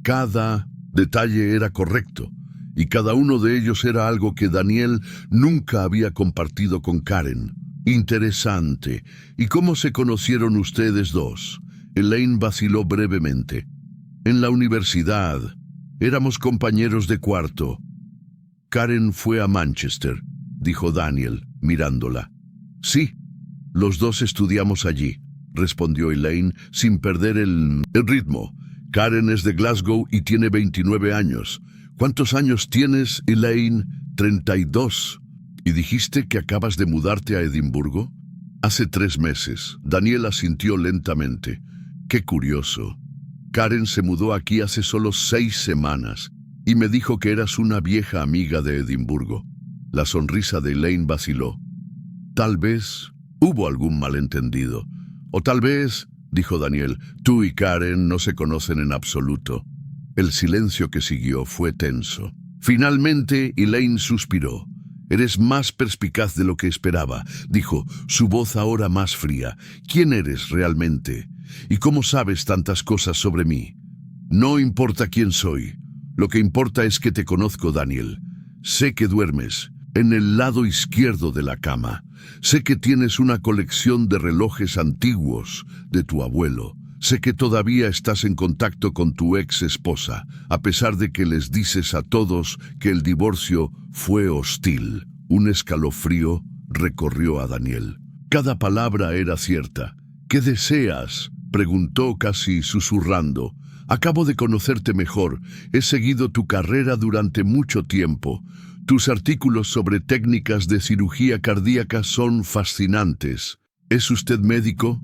Cada detalle era correcto, y cada uno de ellos era algo que Daniel nunca había compartido con Karen. Interesante. ¿Y cómo se conocieron ustedes dos? Elaine vaciló brevemente. En la universidad. Éramos compañeros de cuarto. Karen fue a Manchester, dijo Daniel, mirándola. Sí, los dos estudiamos allí, respondió Elaine sin perder el ritmo. Karen es de Glasgow y tiene 29 años. ¿Cuántos años tienes, Elaine? 32. ¿Y dijiste que acabas de mudarte a Edimburgo? Hace 3 meses. Daniel asintió lentamente. Qué curioso. Karen se mudó aquí hace solo 6 semanas y me dijo que eras una vieja amiga de Edimburgo. La sonrisa de Elaine vaciló. Tal vez hubo algún malentendido. O tal vez, dijo Daniel, tú y Karen no se conocen en absoluto. El silencio que siguió fue tenso. Finalmente, Elaine suspiró. Eres más perspicaz de lo que esperaba, dijo, su voz ahora más fría. ¿Quién eres realmente? ¿Y cómo sabes tantas cosas sobre mí? No importa quién soy. Lo que importa es que te conozco, Daniel. Sé que duermes en el lado izquierdo de la cama. Sé que tienes una colección de relojes antiguos de tu abuelo. Sé que todavía estás en contacto con tu ex esposa, a pesar de que les dices a todos que el divorcio fue hostil. Un escalofrío recorrió a Daniel. Cada palabra era cierta. ¿Qué deseas?, preguntó casi susurrando. Acabo de conocerte mejor. He seguido tu carrera durante mucho tiempo. Tus artículos sobre técnicas de cirugía cardíaca son fascinantes. ¿Es usted médico?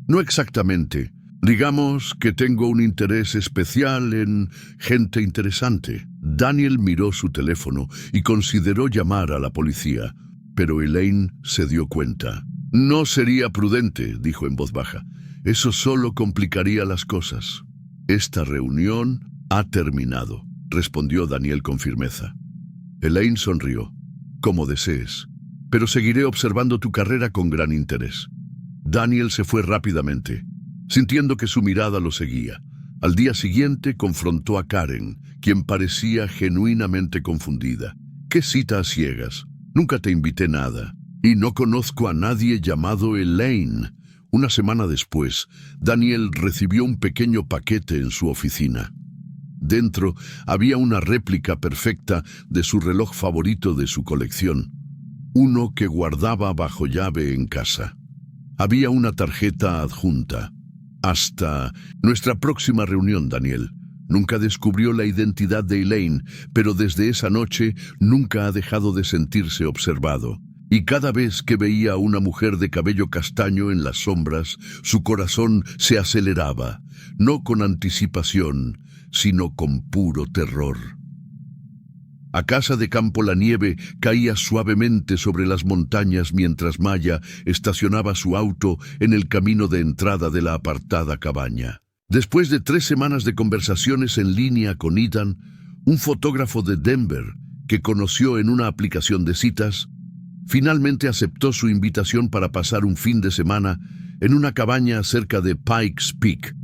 No exactamente. Digamos que tengo un interés especial en gente interesante. Daniel miró su teléfono y consideró llamar a la policía, pero Elaine se dio cuenta. No sería prudente, dijo en voz baja. Eso solo complicaría las cosas. Esta reunión ha terminado, respondió Daniel con firmeza. Elaine sonrió. Como desees, pero seguiré observando tu carrera con gran interés. Daniel se fue rápidamente, sintiendo que su mirada lo seguía. Al día siguiente confrontó a Karen, quien parecía genuinamente confundida. ¿Qué cita a ciegas? Nunca te invité nada. Y no conozco a nadie llamado Elaine. Una semana después, Daniel recibió un pequeño paquete en su oficina. Dentro había una réplica perfecta de su reloj favorito de su colección, uno que guardaba bajo llave en casa. Había una tarjeta adjunta. Hasta nuestra próxima reunión, Daniel. Nunca descubrió la identidad de Elaine, pero desde esa noche nunca ha dejado de sentirse observado. Y cada vez que veía a una mujer de cabello castaño en las sombras, su corazón se aceleraba, no con anticipación, sino con puro terror. A casa de campo la nieve caía suavemente sobre las montañas mientras Maya estacionaba su auto en el camino de entrada de la apartada cabaña. Después de 3 semanas de conversaciones en línea con Ethan, un fotógrafo de Denver que conoció en una aplicación de citas, finalmente aceptó su invitación para pasar un fin de semana en una cabaña cerca de Pikes Peak,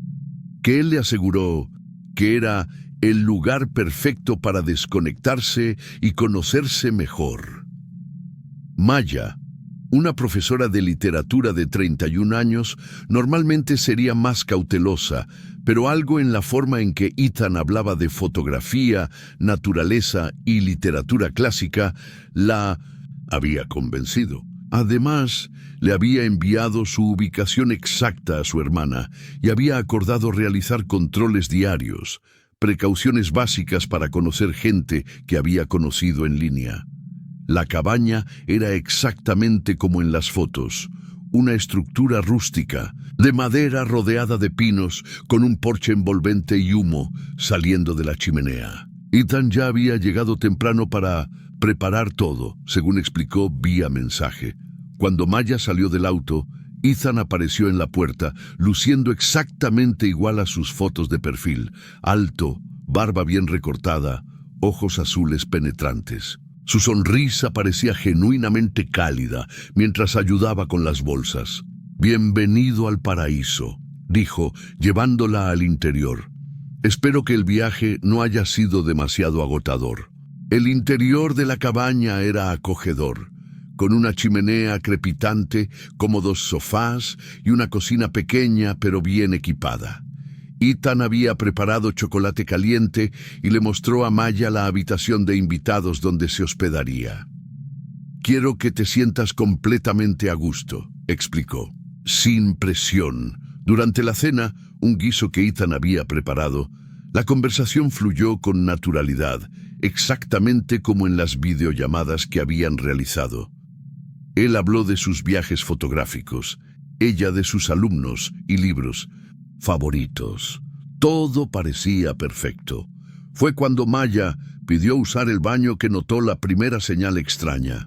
que él le aseguró que era el lugar perfecto para desconectarse y conocerse mejor. Maya, una profesora de literatura de 31 años, normalmente sería más cautelosa, pero algo en la forma en que Ethan hablaba de fotografía, naturaleza y literatura clásica la había convencido. Además, le había enviado su ubicación exacta a su hermana y había acordado realizar controles diarios, precauciones básicas para conocer gente que había conocido en línea. La cabaña era exactamente como en las fotos, una estructura rústica, de madera rodeada de pinos, con un porche envolvente y humo saliendo de la chimenea. Ethan ya había llegado temprano para preparar todo, según explicó vía mensaje. Cuando Maya salió del auto, Ethan apareció en la puerta, luciendo exactamente igual a sus fotos de perfil, alto, barba bien recortada, ojos azules penetrantes. Su sonrisa parecía genuinamente cálida mientras ayudaba con las bolsas. «Bienvenido al paraíso», dijo, llevándola al interior. «Espero que el viaje no haya sido demasiado agotador». El interior de la cabaña era acogedor, con una chimenea crepitante, cómodos sofás y una cocina pequeña pero bien equipada. Ethan había preparado chocolate caliente y le mostró a Maya la habitación de invitados donde se hospedaría. «Quiero que te sientas completamente a gusto», explicó, sin presión. Durante la cena, un guiso que Ethan había preparado, la conversación fluyó con naturalidad, exactamente como en las videollamadas que habían realizado. Él habló de sus viajes fotográficos, ella de sus alumnos y libros favoritos. Todo parecía perfecto. Fue cuando Maya pidió usar el baño que notó la primera señal extraña.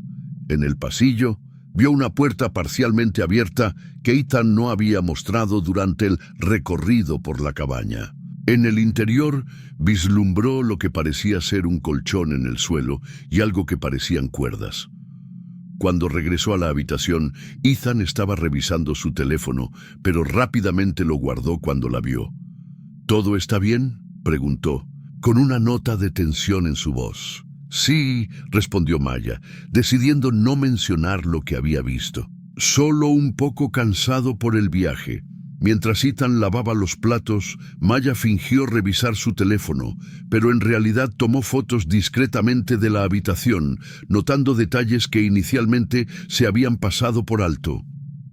En el pasillo, vio una puerta parcialmente abierta que Ethan no había mostrado durante el recorrido por la cabaña. En el interior, vislumbró lo que parecía ser un colchón en el suelo y algo que parecían cuerdas. Cuando regresó a la habitación, Ethan estaba revisando su teléfono, pero rápidamente lo guardó cuando la vio. «¿Todo está bien?», preguntó, con una nota de tensión en su voz. Sí, respondió Maya, decidiendo no mencionar lo que había visto. Solo un poco cansado por el viaje. Mientras Ethan lavaba los platos, Maya fingió revisar su teléfono, pero en realidad tomó fotos discretamente de la habitación, notando detalles que inicialmente se habían pasado por alto.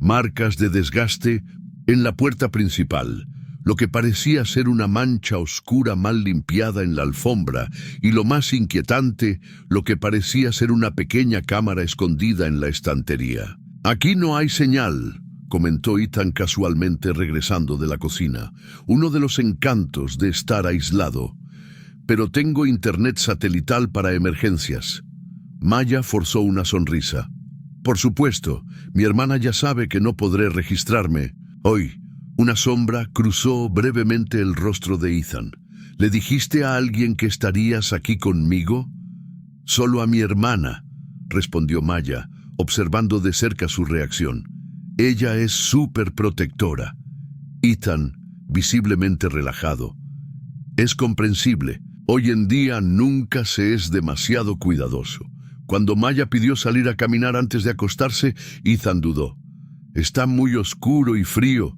Marcas de desgaste en la puerta principal, lo que parecía ser una mancha oscura mal limpiada en la alfombra, y lo más inquietante, lo que parecía ser una pequeña cámara escondida en la estantería. «Aquí no hay señal», comentó Ethan casualmente regresando de la cocina, uno de los encantos de estar aislado. «Pero tengo internet satelital para emergencias». Maya forzó una sonrisa. «Por supuesto, mi hermana ya sabe que no podré registrarme. Hoy». Una sombra cruzó brevemente el rostro de Ethan. «¿Le dijiste a alguien que estarías aquí conmigo?» «Solo a mi hermana», respondió Maya, observando de cerca su reacción. «Ella es súper protectora». Ethan, visiblemente relajado. «Es comprensible. Hoy en día nunca se es demasiado cuidadoso». Cuando Maya pidió salir a caminar antes de acostarse, Ethan dudó. «Está muy oscuro y frío.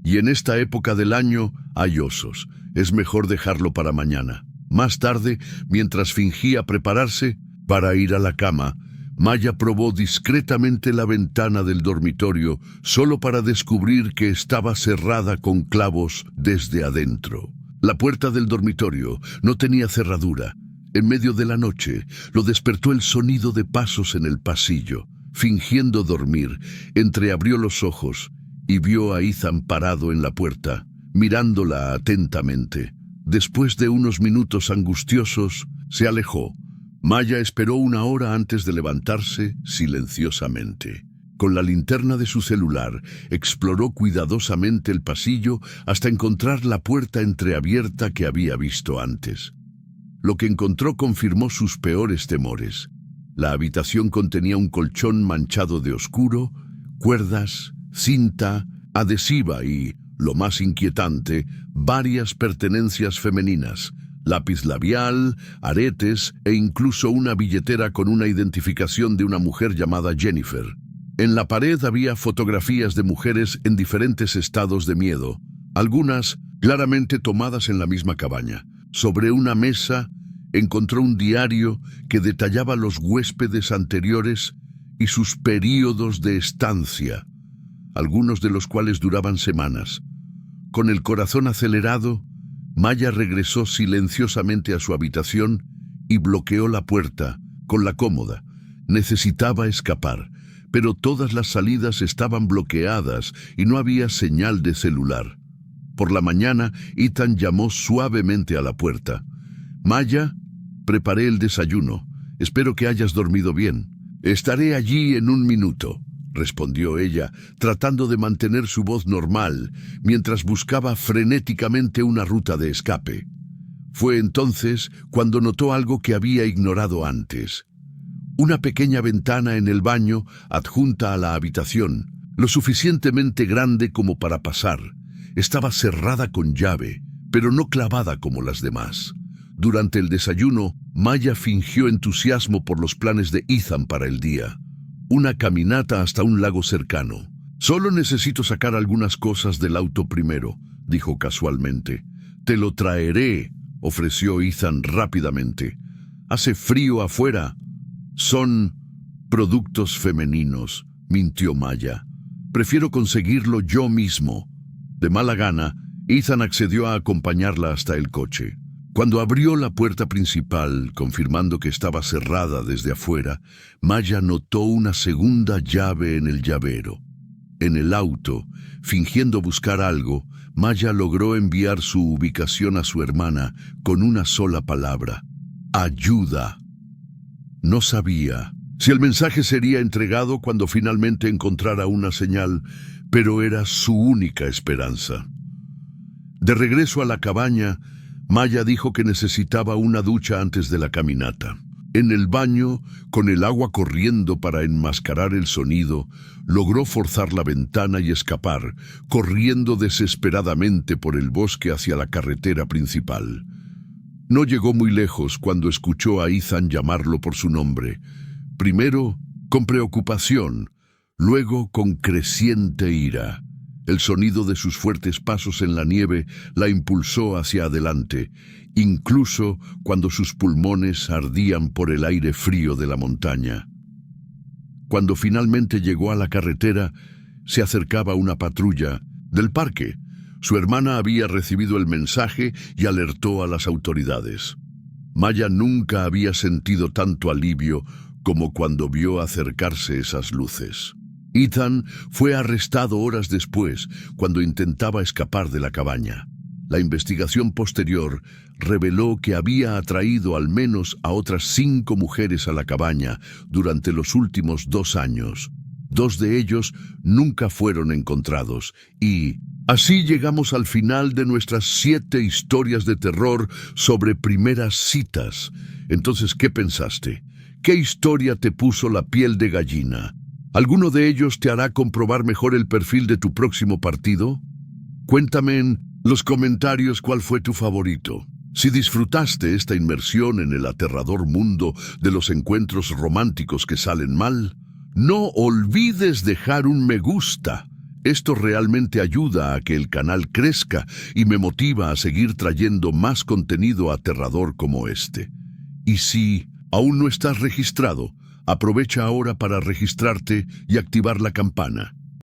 Y en esta época del año hay osos. Es mejor dejarlo para mañana». Más tarde, mientras fingía prepararse para ir a la cama, Maya probó discretamente la ventana del dormitorio solo para descubrir que estaba cerrada con clavos desde adentro. La puerta del dormitorio no tenía cerradura. En medio de la noche, lo despertó el sonido de pasos en el pasillo. Fingiendo dormir, entreabrió los ojos y vio a Ethan parado en la puerta, mirándola atentamente. Después de unos minutos angustiosos, se alejó. Maya esperó una hora antes de levantarse silenciosamente. Con la linterna de su celular, exploró cuidadosamente el pasillo hasta encontrar la puerta entreabierta que había visto antes. Lo que encontró confirmó sus peores temores. La habitación contenía un colchón manchado de oscuro, cuerdas, cinta, adhesiva y, lo más inquietante, varias pertenencias femeninas, lápiz labial, aretes e incluso una billetera con una identificación de una mujer llamada Jennifer. En la pared había fotografías de mujeres en diferentes estados de miedo, algunas claramente tomadas en la misma cabaña. Sobre una mesa encontró un diario que detallaba los huéspedes anteriores y sus períodos de estancia, algunos de los cuales duraban semanas. Con el corazón acelerado, Maya regresó silenciosamente a su habitación y bloqueó la puerta con la cómoda. Necesitaba escapar, pero todas las salidas estaban bloqueadas y no había señal de celular. Por la mañana, Ethan llamó suavemente a la puerta. «Maya, preparé el desayuno. Espero que hayas dormido bien». «Estaré allí en un minuto», respondió ella, tratando de mantener su voz normal, mientras buscaba frenéticamente una ruta de escape. Fue entonces cuando notó algo que había ignorado antes. Una pequeña ventana en el baño adjunta a la habitación, lo suficientemente grande como para pasar. Estaba cerrada con llave, pero no clavada como las demás. Durante el desayuno, Maya fingió entusiasmo por los planes de Ethan para el día. Una caminata hasta un lago cercano. «Solo necesito sacar algunas cosas del auto primero», dijo casualmente. «Te lo traeré», ofreció Ethan rápidamente. «Hace frío afuera». «Son productos femeninos», mintió Maya. «Prefiero conseguirlo yo mismo». De mala gana, Ethan accedió a acompañarla hasta el coche. Cuando abrió la puerta principal, confirmando que estaba cerrada desde afuera, Maya notó una segunda llave en el llavero. En el auto, fingiendo buscar algo, Maya logró enviar su ubicación a su hermana con una sola palabra: «Ayuda». No sabía si el mensaje sería entregado cuando finalmente encontrara una señal, pero era su única esperanza. De regreso a la cabaña, Maya dijo que necesitaba una ducha antes de la caminata. En el baño, con el agua corriendo para enmascarar el sonido, logró forzar la ventana y escapar, corriendo desesperadamente por el bosque hacia la carretera principal. No llegó muy lejos cuando escuchó a Ethan llamarlo por su nombre. Primero, con preocupación, luego con creciente ira. El sonido de sus fuertes pasos en la nieve la impulsó hacia adelante, incluso cuando sus pulmones ardían por el aire frío de la montaña. Cuando finalmente llegó a la carretera, se acercaba una patrulla del parque. Su hermana había recibido el mensaje y alertó a las autoridades. Maya nunca había sentido tanto alivio como cuando vio acercarse esas luces. Ethan fue arrestado horas después, cuando intentaba escapar de la cabaña. La investigación posterior reveló que había atraído al menos a otras 5 mujeres a la cabaña durante los últimos 2 años. 2 de ellos nunca fueron encontrados y así llegamos al final de nuestras 7 historias de terror sobre primeras citas. Entonces, ¿qué pensaste? ¿Qué historia te puso la piel de gallina? ¿Alguno de ellos te hará comprobar mejor el perfil de tu próximo partido? Cuéntame en los comentarios cuál fue tu favorito. Si disfrutaste esta inmersión en el aterrador mundo de los encuentros románticos que salen mal, no olvides dejar un me gusta. Esto realmente ayuda a que el canal crezca y me motiva a seguir trayendo más contenido aterrador como este. Y si aún no estás registrado, aprovecha ahora para registrarte y activar la campana.